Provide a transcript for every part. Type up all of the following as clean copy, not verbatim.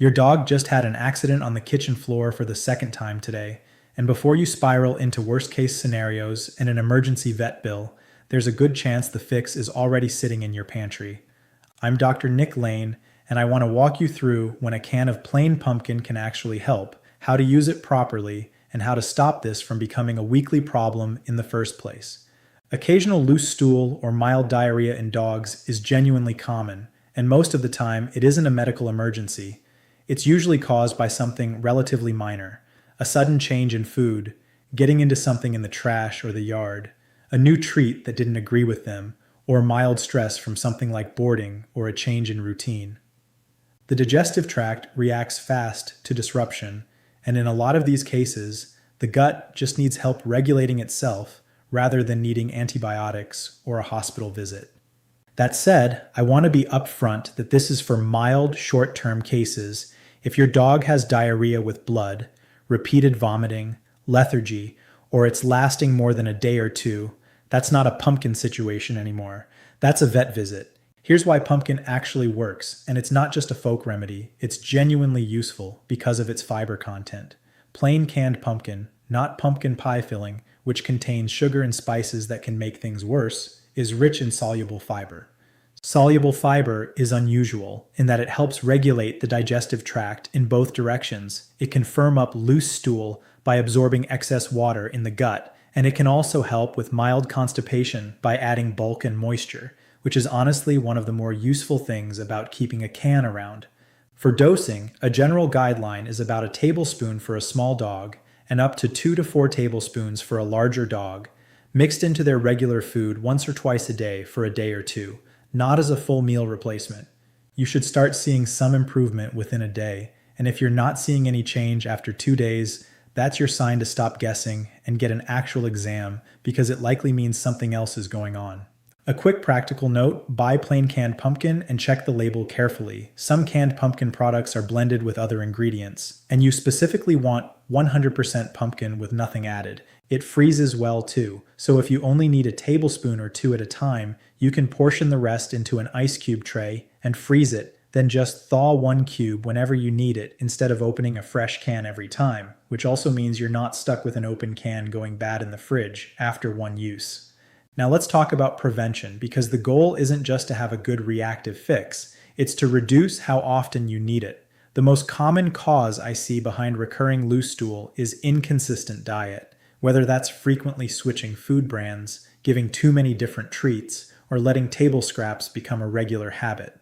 Your dog just had an accident on the kitchen floor for the second time today, and before you spiral into worst case scenarios and an emergency vet bill, there's a good chance the fix is already sitting in your pantry. I'm Dr. Nick Lane, and I want to walk you through when a can of plain pumpkin can actually help, how to use it properly, and how to stop this from becoming a weekly problem in the first place. Occasional loose stool or mild diarrhea in dogs is genuinely common, and most of the time it isn't a medical emergency. It's usually caused by something relatively minor, a sudden change in food, getting into something in the trash or the yard, a new treat that didn't agree with them, or mild stress from something like boarding or a change in routine. The digestive tract reacts fast to disruption, and in a lot of these cases, the gut just needs help regulating itself rather than needing antibiotics or a hospital visit. That said, I want to be upfront that this is for mild, short-term cases. If your dog has diarrhea with blood, repeated vomiting, lethargy, or it's lasting more than a day or two, that's not a pumpkin situation anymore. That's a vet visit. Here's why pumpkin actually works, and it's not just a folk remedy, it's genuinely useful because of its fiber content. Plain canned pumpkin, not pumpkin pie filling, which contains sugar and spices that can make things worse, is rich in soluble fiber. Soluble fiber is unusual in that it helps regulate the digestive tract in both directions. It can firm up loose stool by absorbing excess water in the gut, and it can also help with mild constipation by adding bulk and moisture, which is honestly one of the more useful things about keeping a can around. For dosing, a general guideline is about a tablespoon for a small dog and up to 2 to 4 tablespoons for a larger dog, mixed into their regular food once or twice a day for a day or two, not as a full meal replacement. You should start seeing some improvement within a day, and if you're not seeing any change after 2 days, that's your sign to stop guessing and get an actual exam because it likely means something else is going on. A quick practical note, buy plain canned pumpkin and check the label carefully. Some canned pumpkin products are blended with other ingredients, and you specifically want 100% pumpkin with nothing added. It freezes well too, so if you only need a tablespoon or two at a time, you can portion the rest into an ice cube tray and freeze it, then just thaw 1 cube whenever you need it instead of opening a fresh can every time, which also means you're not stuck with an open can going bad in the fridge after one use. Now let's talk about prevention, because the goal isn't just to have a good reactive fix, it's to reduce how often you need it. The most common cause I see behind recurring loose stool is inconsistent diet, whether that's frequently switching food brands, giving too many different treats, or letting table scraps become a regular habit.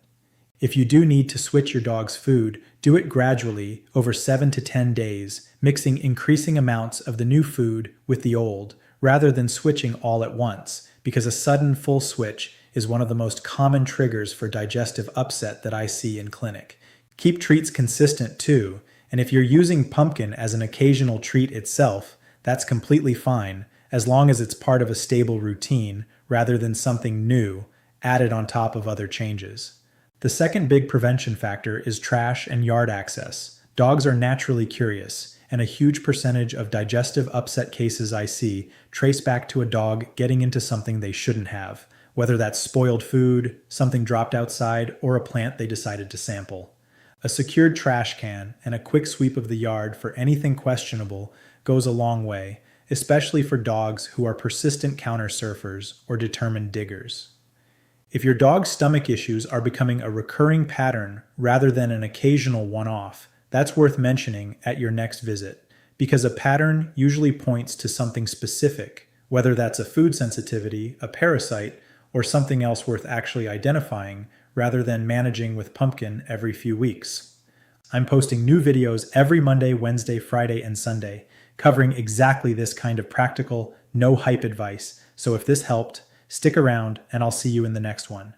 If you do need to switch your dog's food, do it gradually over 7 to 10 days, mixing increasing amounts of the new food with the old, rather than switching all at once, because a sudden full switch is one of the most common triggers for digestive upset that I see in clinic. Keep treats consistent too, and if you're using pumpkin as an occasional treat itself, that's completely fine, as long as it's part of a stable routine rather than something new added on top of other changes. The second big prevention factor is trash and yard access. Dogs are naturally curious, and a huge percentage of digestive upset cases I see trace back to a dog getting into something they shouldn't have, whether that's spoiled food, something dropped outside, or a plant they decided to sample. A secured trash can and a quick sweep of the yard for anything questionable goes a long way, especially for dogs who are persistent counter surfers or determined diggers. If your dog's stomach issues are becoming a recurring pattern rather than an occasional one-off, that's worth mentioning at your next visit, because a pattern usually points to something specific, whether that's a food sensitivity, a parasite, or something else worth actually identifying rather than managing with pumpkin every few weeks. I'm posting new videos every Monday, Wednesday, Friday, and Sunday, covering exactly this kind of practical, no hype advice. So if this helped, stick around and I'll see you in the next one.